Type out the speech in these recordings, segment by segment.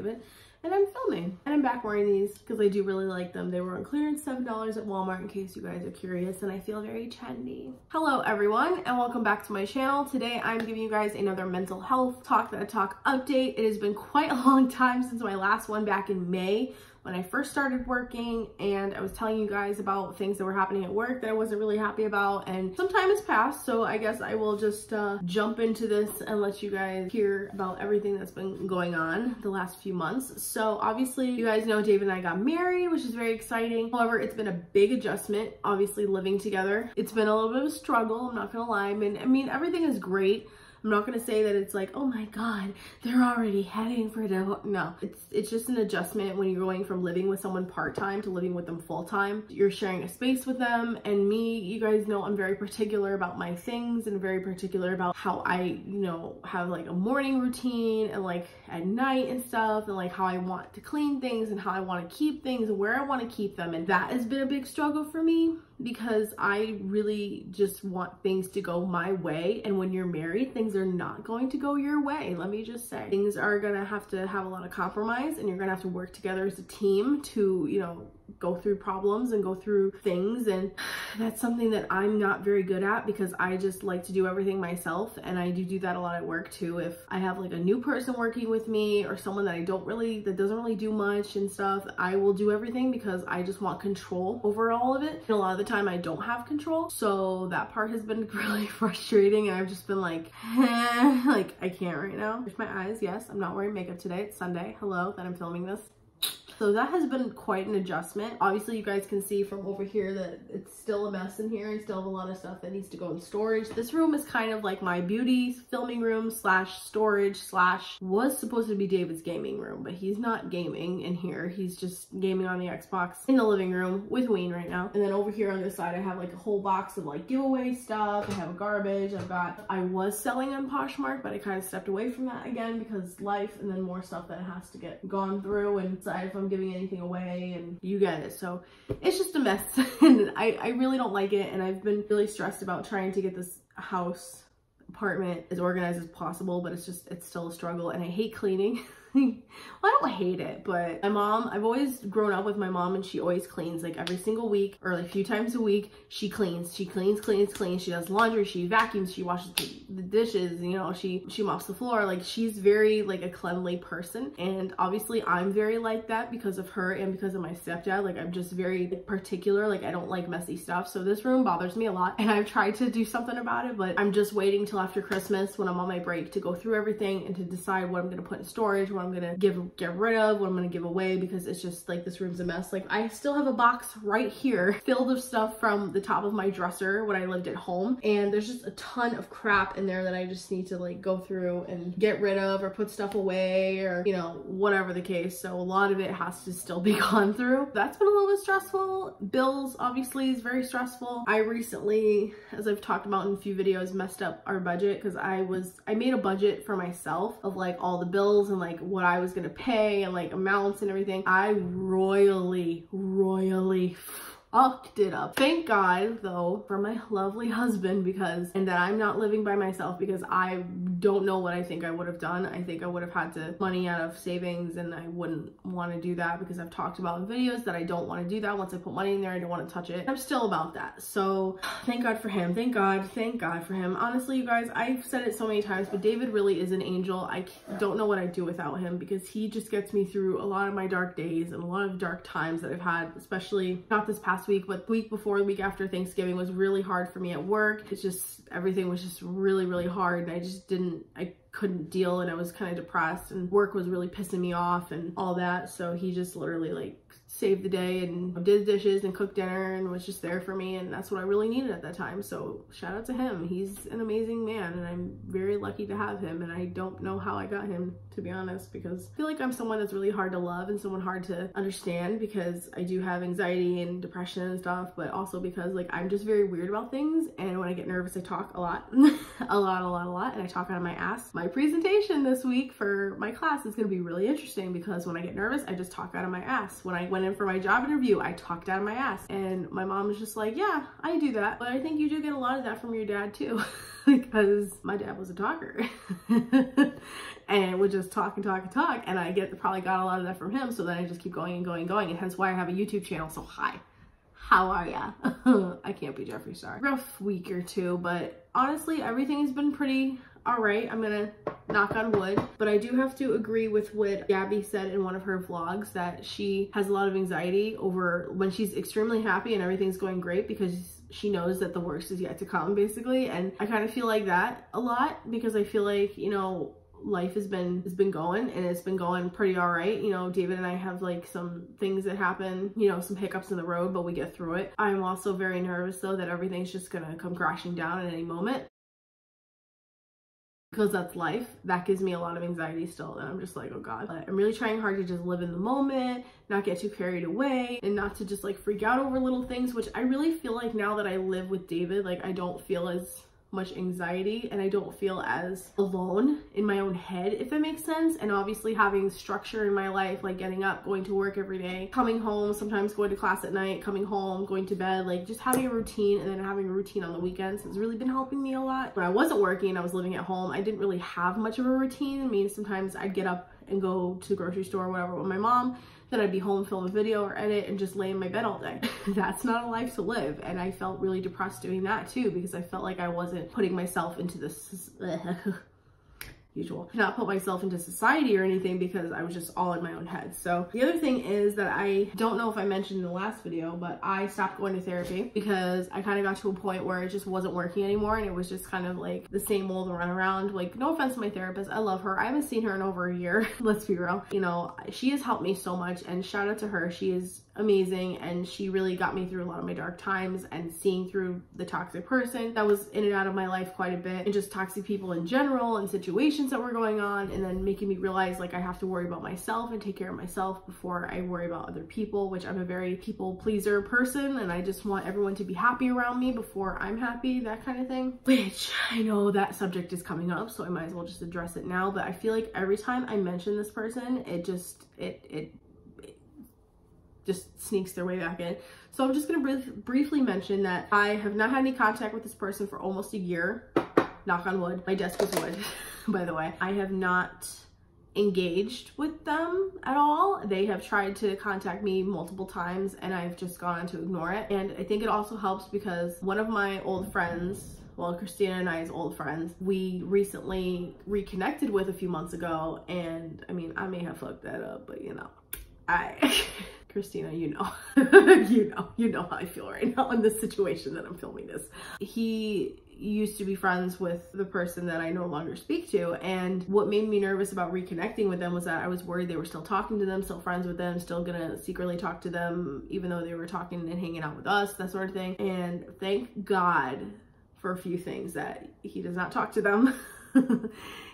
it. And I'm filming. And I'm back wearing these because I do really like them. They were on clearance, $7 at Walmart, in case you guys are curious, and I feel very trendy. Hello everyone, and welcome back to my channel. Today I'm giving you guys another mental health talk update. It has been quite a long time since my last one back in May, when I first started working, and I was telling you guys about things that were happening at work that I wasn't really happy about, and some time has passed, so I guess I will just jump into this and let you guys hear about everything that's been going on the last few months. So obviously you guys know David and I got married, which is very exciting. However, it's been a big adjustment, obviously living together. It's been a little bit of a struggle, I'm not gonna lie. I mean everything is great. I'm not gonna say that it's like, oh my God, they're already heading for divorce. No, it's just an adjustment when you're going from living with someone part-time to living with them full-time. You're sharing a space with them, and me, you guys know I'm very particular about my things and very particular about how I, have like a morning routine and like at night and stuff, and like how I want to clean things and how I want to keep things and where I want to keep them. And that has been a big struggle for me, because I really just want things to go my way. And when you're married, things are not going to go your way. Let me just say, things are gonna have to have a lot of compromise, and you're gonna have to work together as a team to, go through problems and go through things. And that's something that I'm not very good at, because I just like to do everything myself. And I do that a lot at work too. If I have like a new person working with me, or someone that doesn't really do much and stuff, I will do everything because I just want control over all of it. And a lot of the time I don't have control. So that part has been really frustrating, and I've just been like, like I can't right now. There's my eyes. Yes, I'm not wearing makeup today. It's Sunday. Hello, that I'm filming this. So that has been quite an adjustment. Obviously you guys can see from over here that it's still a mess in here and still have a lot of stuff that needs to go in storage. This room is kind of like my beauty filming room slash storage slash was supposed to be David's gaming room, but he's not gaming in here. He's just gaming on the Xbox in the living room with Wayne right now. And then over here on this side, I have like a whole box of like giveaway stuff. I have a garbage. I was selling on Poshmark, but I kind of stepped away from that again because life, and then more stuff that has to get gone through and decide if I'm giving anything away, and you get it. So it's just a mess and I really don't like it, and I've been really stressed about trying to get this apartment as organized as possible, but it's still a struggle, and I hate cleaning. Well, I don't hate it, but my mom, I've always grown up with my mom, and she always cleans like every single week, or like a few times a week. She cleans. She does laundry, she vacuums, she washes the dishes, she mops the floor. Like, she's very like a cleanly person, and obviously I'm very like that because of her and because of my stepdad. Like, I'm just very particular. Like, I don't like messy stuff, so this room bothers me a lot, and I've tried to do something about it, but I'm just waiting till after Christmas when I'm on my break to go through everything and to decide what I'm gonna put in storage, what I'm gonna get rid of, what I'm gonna give away, because it's just like this room's a mess. Like, I still have a box right here filled of stuff from the top of my dresser when I lived at home, and there's just a ton of crap in there that I just need to like go through and get rid of, or put stuff away, or whatever the case. So a lot of it has to still be gone through. That's been a little bit stressful. Bills obviously is very stressful. I recently, as I've talked about in a few videos, messed up our budget because I made a budget for myself of like all the bills and like what I was gonna pay and like amounts and everything. I royally fucked it up. Thank God though for my lovely husband, and that I'm not living by myself, because I don't know what I think I would have done. I think I would have had to money out of savings, and I wouldn't want to do that because I've talked about in videos that I don't want to do that. Once I put money in there, I don't want to touch it. I'm still about that. So thank God for him. Thank God for him. Honestly, you guys, I've said it so many times, but David really is an angel. I don't know what I'd do without him, because he just gets me through a lot of my dark days and a lot of dark times that I've had, especially not this past week, but the week before, the week after Thanksgiving was really hard for me at work. It's just, everything was just really hard, and I couldn't deal, and I was kind of depressed, and work was really pissing me off and all that. So he just literally like saved the day and did the dishes and cooked dinner and was just there for me, and that's what I really needed at that time. So shout out to him. He's an amazing man, and I'm very lucky to have him, and I don't know how I got him, to be honest, because I feel like I'm someone that's really hard to love and someone hard to understand, because I do have anxiety and depression and stuff, but also because like I'm just very weird about things, and when I get nervous I talk a lot a lot, and I talk out of my ass. My presentation this week for my class is going to be really interesting, because when I get nervous I just talk out of my ass. When I went in for my job interview, I talked out of my ass, and my mom was just like, yeah, I do that, but I think you do get a lot of that from your dad too. Because my dad was a talker. and would just talk and talk and talk. And I probably got a lot of that from him. So then I just keep going and going and going. And hence why I have a YouTube channel. So hi, how are ya? I can't be Jeffree Star. Rough week or two, but honestly, everything's been pretty all right. I'm gonna knock on wood, but I do have to agree with what Gabby said in one of her vlogs, that she has a lot of anxiety over when she's extremely happy and everything's going great, because she knows that the worst is yet to come, basically. And I kind of feel like that a lot, because I feel like, you know, life has been going, and it's been going pretty all right. You know, David and I have like some things that happen, you know, some hiccups in the road, but we get through it. I'm also very nervous though that everything's just gonna come crashing down at any moment, because that's life. That gives me a lot of anxiety still, and I'm just like, oh God. But I'm really trying hard to just live in the moment, not get too carried away, and not to just like freak out over little things, which I really feel like now that I live with David, like I don't feel as much anxiety, and I don't feel as alone in my own head, if that makes sense. And obviously having structure in my life, like getting up, going to work every day, coming home, sometimes going to class at night, coming home, going to bed, like just having a routine, and then having a routine on the weekends has really been helping me a lot. When I wasn't working, I was living at home, I didn't really have much of a routine. I mean, sometimes I'd get up and go to the grocery store or whatever with my mom, then I'd be home, film a video or edit, and just lay in my bed all day. That's not a life to live. And I felt really depressed doing that too, because I felt like I wasn't putting myself into this usual, not put myself into society or anything, because I was just all in my own head. So the other thing is that I don't know if I mentioned in the last video, but I stopped going to therapy because I kind of got to a point where it just wasn't working anymore, and it was just kind of like the same old run around. Like, no offense to my therapist, I love her, I haven't seen her in over a year. Let's be real, you know, she has helped me so much, and shout out to her. She is amazing, and she really got me through a lot of my dark times, and seeing through the toxic person that was in and out of my life quite a bit, and just toxic people in general and situations that were going on, and then making me realize like I have to worry about myself and take care of myself before I worry about other people, which I'm a very people pleaser person, and I just want everyone to be happy around me before I'm happy, that kind of thing. Which I know that subject is coming up, so I might as well just address it now. But I feel like every time I mention this person, it just sneaks their way back in. So I'm just gonna briefly mention that I have not had any contact with this person for almost a year. Knock on wood. My desk is wood, by the way. I have not engaged with them at all. They have tried to contact me multiple times, and I've just gone on to ignore it. And I think it also helps because one of my old friends, well, Christina and I's old friends, we recently reconnected with a few months ago. And I mean, I may have fucked that up, but you know, Christina, you know, you know how I feel right now in this situation that I'm filming this. He used to be friends with the person that I no longer speak to, and what made me nervous about reconnecting with them was that I was worried they were still talking to them, still friends with them, still gonna secretly talk to them, even though they were talking and hanging out with us, that sort of thing. And thank God for a few things that he does not talk to them.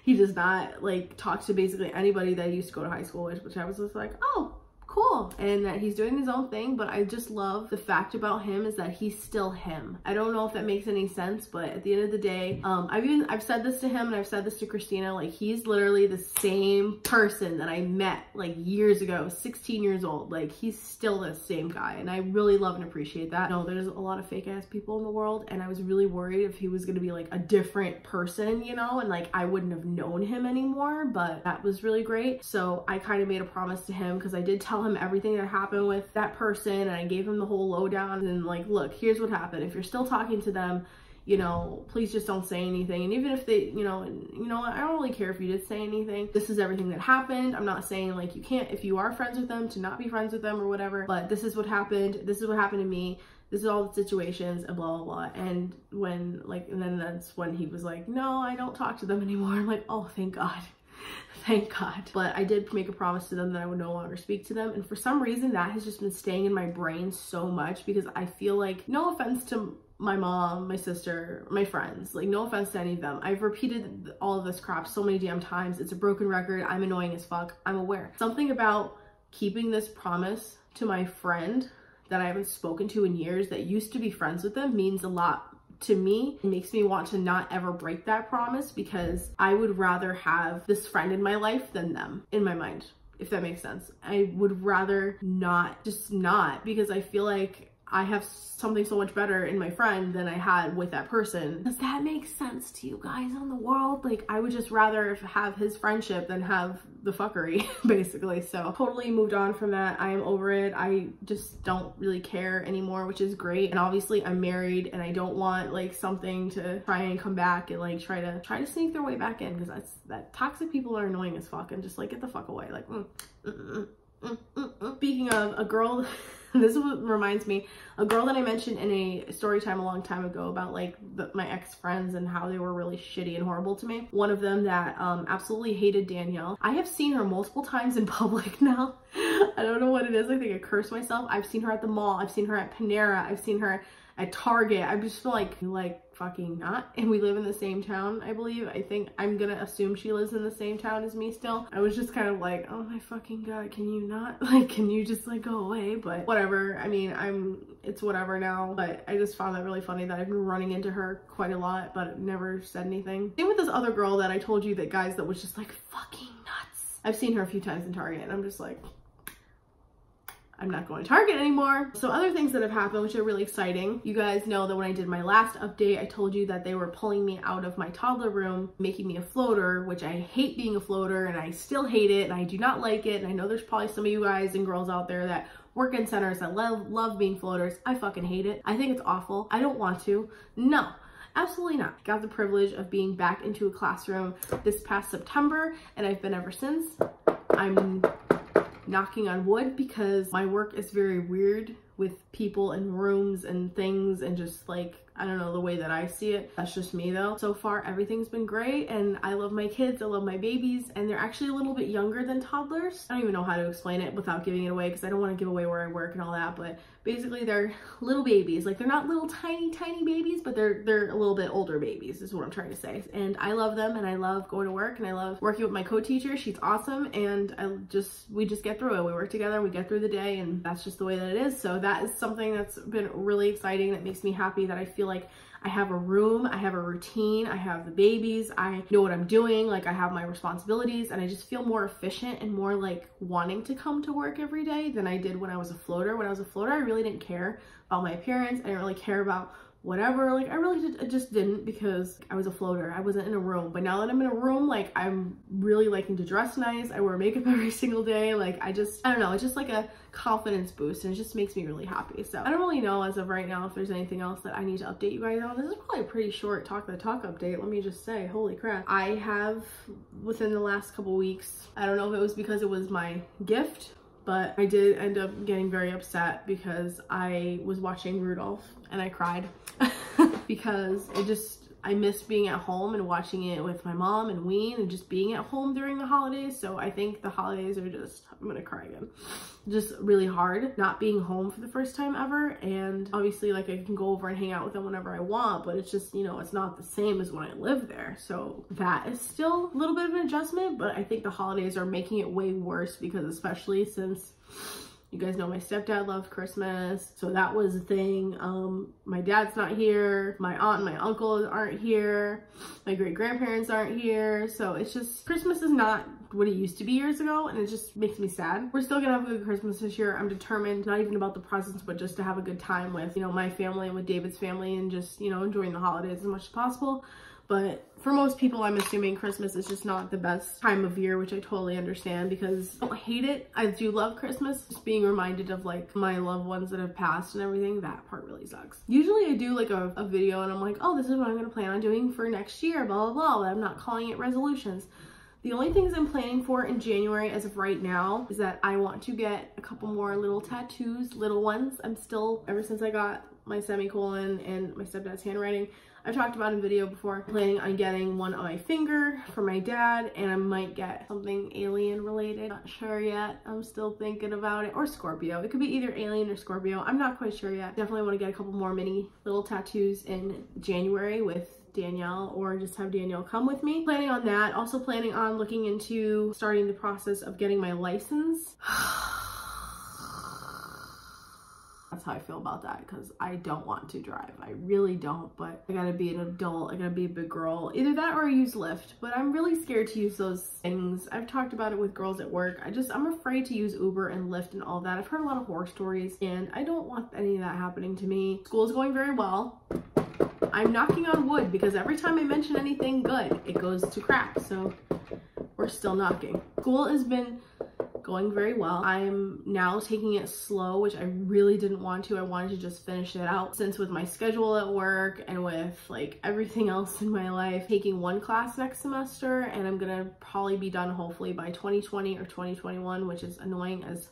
He does not like talk to basically anybody that I used to go to high school with, which I was just like, oh, cool. And that he's doing his own thing. But I just love the fact about him is that he's still him. I don't know if that makes any sense, but at the end of the day, I've said this to him, and I've said this to Christina, like he's literally the same person that I met like years ago, 16 years old. Like he's still the same guy, and I really love and appreciate that. No, there's a lot of fake ass people in the world, and I was really worried if he was gonna be like a different person, you know, and like I wouldn't have known him anymore. But that was really great. So I kind of made a promise to him, because I did tell him everything that happened with that person, and I gave him the whole lowdown, and like, look, here's what happened. If you're still talking to them, you know, please just don't say anything. And even if they, you know, I don't really care if you did say anything. This is everything that happened. I'm not saying like you can't, if you are friends with them, to not be friends with them or whatever, but this is what happened. This is what happened to me. This is all the situations, and blah, blah, blah. And when like, and then that's when he was like, no, I don't talk to them anymore. I'm like, oh, thank God. Thank God. But I did make a promise to them that I would no longer speak to them. And for some reason that has just been staying in my brain so much, because I feel like, no offense to my mom, my sister, my friends, like no offense to any of them, I've repeated all of this crap so many damn times. It's a broken record. I'm annoying as fuck. I'm aware. Something about keeping this promise to my friend that I haven't spoken to in years, that used to be friends with them, means a lot to me. It makes me want to not ever break that promise, because I would rather have this friend in my life than them, in my mind, if that makes sense. I would rather not, just not, because I feel like I have something so much better in my friend than I had with that person. Does that make sense to you guys on the world? Like, I would just rather have his friendship than have the fuckery, basically. So totally moved on from that. I am over it. I just don't really care anymore, which is great. And obviously I'm married and I don't want like something to try and come back and like try to sneak their way back in, because that toxic people are annoying as fuck, and just like get the fuck away. Like, Speaking of a girl, this reminds me, a girl that I mentioned in a story time a long time ago about like my ex-friends and how they were really shitty and horrible to me. One of them that absolutely hated Danielle. I have seen her multiple times in public now. I don't know what it is. I think I cursed myself. I've seen her at the mall. I've seen her at Panera. I've seen her at Target. I just feel like fucking not. And we live in the same town, I believe. I think I'm gonna assume she lives in the same town as me still. I was just kind of like, oh my fucking god, can you not? Like, can you just like go away? But whatever. I mean, it's whatever now. But I just found that really funny that I've been running into her quite a lot, but never said anything. Same with this other girl that I told you, that guys that was just like fucking nuts. I've seen her a few times in Target and I'm just like, I'm not going to Target anymore. So other things that have happened, which are really exciting. You guys know that when I did my last update, I told you that they were pulling me out of my toddler room, making me a floater, which I hate being a floater and I still hate it and I do not like it. And I know there's probably some of you guys and girls out there that work in centers that love being floaters. I fucking hate it. I think it's awful. I don't want to. No. Absolutely not. Got the privilege of being back into a classroom this past September and I've been ever since. I'm knocking on wood because my work is very weird with people and rooms and things and just like, I don't know, the way that I see it. That's just me though. So far, everything's been great and I love my kids, I love my babies, and they're actually a little bit younger than toddlers. I don't even know how to explain it without giving it away because I don't want to give away where I work and all that, but basically they're little babies. Like, they're not little tiny babies, but they're a little bit older babies is what I'm trying to say. And I love them and I love going to work and I love working with my co-teacher. She's awesome and we just get through it. We work together, we get through the day, and that's just the way that it is. So that is something that's been really exciting. That makes me happy that I feel like I have a room, I have a routine, I have the babies, I know what I'm doing, like I have my responsibilities, and I just feel more efficient and more like wanting to come to work every day than I did when I was a floater. When I was a floater, I really didn't care about my appearance. I didn't really care about whatever, like I just didn't, because I was a floater. I wasn't in a room. But now that I'm in a room, like I'm really liking to dress nice. I wear makeup every single day. Like I don't know, it's just like a confidence boost and it just makes me really happy. So I don't really know as of right now if there's anything else that I need to update you guys on. This is probably a pretty short talk the talk update. Let me just say, holy crap. I have, within the last couple weeks, I don't know if it was because it was my gift, but I did end up getting very upset because I was watching Rudolph and I cried because I miss being at home and watching it with my mom and Ween and just being at home during the holidays. So I think the holidays are just, I'm gonna cry again, just really hard not being home for the first time ever. And obviously like I can go over and hang out with them whenever I want, but it's just, you know, it's not the same as when I lived there. So that is still a little bit of an adjustment, but I think the holidays are making it way worse because especially since you guys know my stepdad loved Christmas, so that was a thing. My dad's not here, my aunt and my uncle aren't here, my great-grandparents aren't here, so it's just, Christmas is not what it used to be years ago, and it just makes me sad. We're still gonna have a good Christmas this year. I'm determined, not even about the presents, but just to have a good time with, you know, my family and with David's family and just, you know, enjoying the holidays as much as possible. But for most people, I'm assuming Christmas is just not the best time of year, which I totally understand because I don't hate it. I do love Christmas. Just being reminded of like my loved ones that have passed and everything, that part really sucks. Usually I do like a video and I'm like, oh, this is what I'm gonna plan on doing for next year, blah, blah, blah. But I'm not calling it resolutions. The only things I'm planning for in January as of right now is that I want to get a couple more little tattoos, little ones. I'm still, ever since I got my semicolon and my stepdad's handwriting, I've talked about in video before, planning on getting one on my finger for my dad, and I might get something alien related. Not sure yet. I'm still thinking about it. Or Scorpio. It could be either alien or Scorpio. I'm not quite sure yet. Definitely want to get a couple more mini little tattoos in January with Danielle, or just have Danielle come with me. Planning on that. Also planning on looking into starting the process of getting my license. That's how I feel about that, because I don't want to drive. I really don't, but I gotta be an adult. I gotta be a big girl. Either that or I use Lyft, but I'm really scared to use those things. I've talked about it with girls at work. I'm afraid to use Uber and Lyft and all that. I've heard a lot of horror stories and I don't want any of that happening to me. School is going very well. I'm knocking on wood because every time I mention anything good, it goes to crap. So we're still knocking. School has been going very well. I'm now taking it slow, which I really didn't want to. I wanted to just finish it out, since with my schedule at work and with like everything else in my life, taking one class next semester, and I'm gonna probably be done hopefully by 2020 or 2021, which is annoying as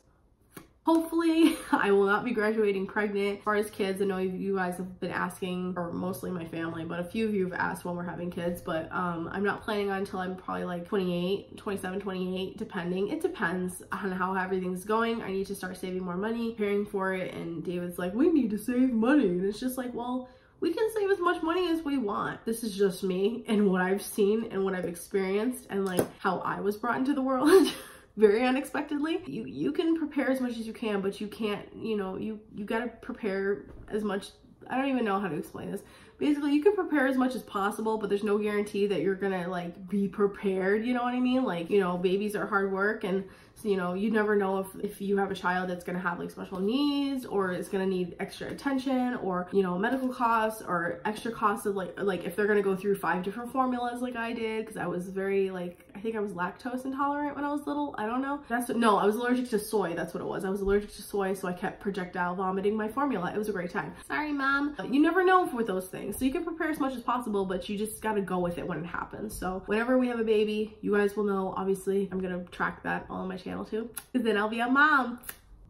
hopefully. I will not be graduating pregnant. As far as kids, I know you guys have been asking, or mostly my family, but a few of you have asked when we're having kids, but I'm not planning on until I'm probably like 28, 27, 28, depending. It depends on how everything's going. I need to start saving more money, preparing for it, and David's like, we need to save money. And it's just like, well, we can save as much money as we want. This is just me and what I've seen and what I've experienced and like how I was brought into the world. Very unexpectedly. You can prepare as much as you can, but you can't, you know, you gotta prepare as much. I don't even know how to explain this. Basically, you can prepare as much as possible, but there's no guarantee that you're gonna like be prepared, you know what I mean? Like, you know, babies are hard work, and so, you know, you never know if you have a child that's gonna have like special needs, or is gonna need extra attention, or, you know, medical costs, or extra costs of like if they're gonna go through 5 different formulas like I did, because I was very like, I think I was lactose intolerant when I was little. I don't know. No, I was allergic to soy. That's what it was. I was allergic to soy, so I kept projectile vomiting my formula. It was a great time. Sorry, mom. You never know with those things. So you can prepare as much as possible, but you just gotta go with it when it happens. So whenever we have a baby, you guys will know. Obviously, I'm gonna track that on my channel too, because then I'll be a mom.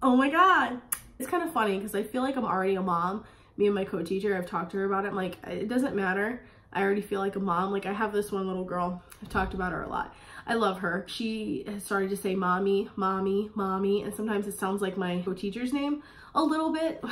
Oh my God. It's kind of funny because I feel like I'm already a mom. Me and my co-teacher, I've talked to her about it. I'm like, it doesn't matter. I already feel like a mom. Like, I have this one little girl. I've talked about her a lot. I love her. She has started to say mommy, mommy, mommy, and sometimes it sounds like my co-teacher's name a little bit.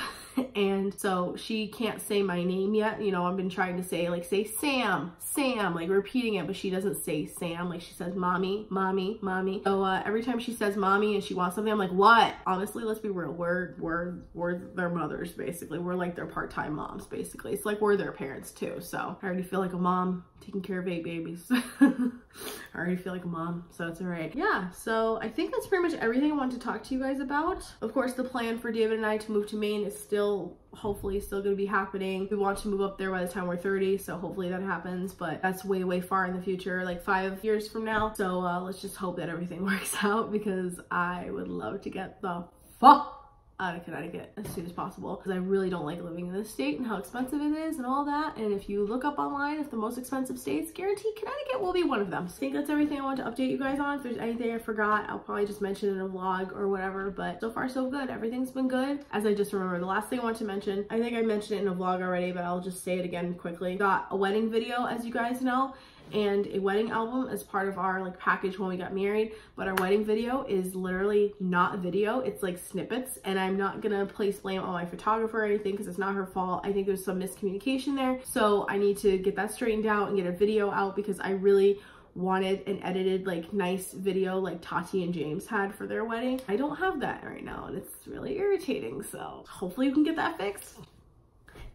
And so she can't say my name yet. You know, I've been trying to say Sam, Sam, like repeating it, but she doesn't say Sam. Like, she says mommy, mommy, mommy. So every time she says mommy and she wants something, I'm like, what? Honestly, let's be real. We're their mothers, basically. We're like their part-time moms, basically. It's like we're their parents too. So I already feel like a mom taking care of 8 babies. I already feel like a mom, so it's all right. Yeah, so I think that's pretty much everything I want to talk to you guys about. Of course, the plan for David and I to move to Maine is still, hopefully, still gonna be happening. We want to move up there by the time we're 30, so hopefully that happens, but that's way, way far in the future, like 5 years from now. So let's just hope that everything works out, because I would love to get the fuck out of Connecticut as soon as possible, because I really don't like living in this state and how expensive it is and all that. And if you look up online, if the most expensive states, guaranteed Connecticut will be one of them. So I think that's everything I want to update you guys on. If there's anything I forgot, I'll probably just mention in a vlog or whatever, but so far so good. Everything's been good. As I just remember, the last thing I want to mention, I think I mentioned it in a vlog already, but I'll just say it again quickly. Got a wedding video, as you guys know, and a wedding album as part of our like package when we got married, but our wedding video is literally not a video. It's like snippets, and I'm not gonna place blame on my photographer or anything because it's not her fault. I think there's some miscommunication there, so I need to get that straightened out and get a video out, because I really wanted an edited like nice video like Tati and James had for their wedding. I don't have that right now, and it's really irritating, so hopefully we can get that fixed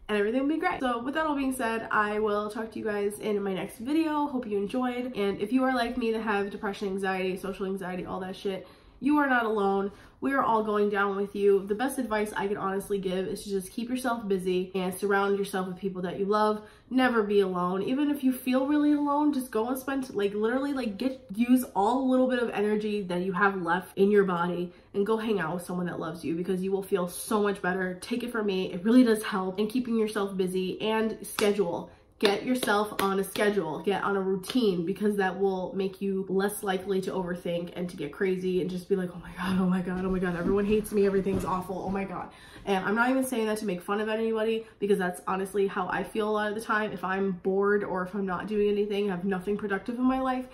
and everything will be great. So with that all being said, I will talk to you guys in my next video. Hope you enjoyed. And if you are like me, that have depression, anxiety, social anxiety, all that shit, you are not alone. We are all going down with you. The best advice I can honestly give is to just keep yourself busy and surround yourself with people that you love. Never be alone. Even if you feel really alone, just go and spend, like, literally, like, use all the little bit of energy that you have left in your body and go hang out with someone that loves you, because you will feel so much better. Take it from me. It really does help in keeping yourself busy. And schedule. Get yourself on a schedule, get on a routine, because that will make you less likely to overthink and to get crazy and just be like, oh my God, oh my God, oh my God, everyone hates me, everything's awful, oh my God. And I'm not even saying that to make fun of anybody, because that's honestly how I feel a lot of the time. If I'm bored or if I'm not doing anything, have nothing productive in my life,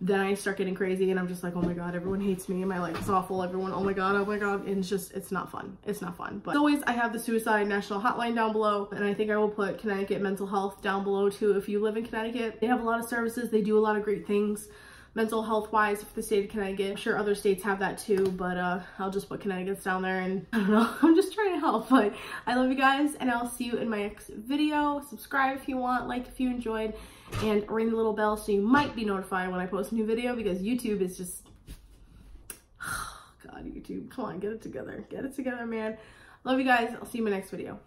then I start getting crazy and I'm just like, oh my God, everyone hates me and my life is awful. Everyone, oh my God, and it's just, it's not fun. It's not fun. But as always, I have the Suicide National Hotline down below, and I think I will put Connecticut Mental Health down below too if you live in Connecticut. They have a lot of services. They do a lot of great things. mental health wise for the state of Connecticut. I'm sure other states have that too, but I'll just put Connecticut's down there, and I don't know, I'm just trying to help. But I love you guys, and I'll see you in my next video. Subscribe if you want, like if you enjoyed, and ring the little bell so you might be notified when I post a new video, because YouTube is just, oh God, YouTube, come on, get it together, man. Love you guys. I'll see you in my next video.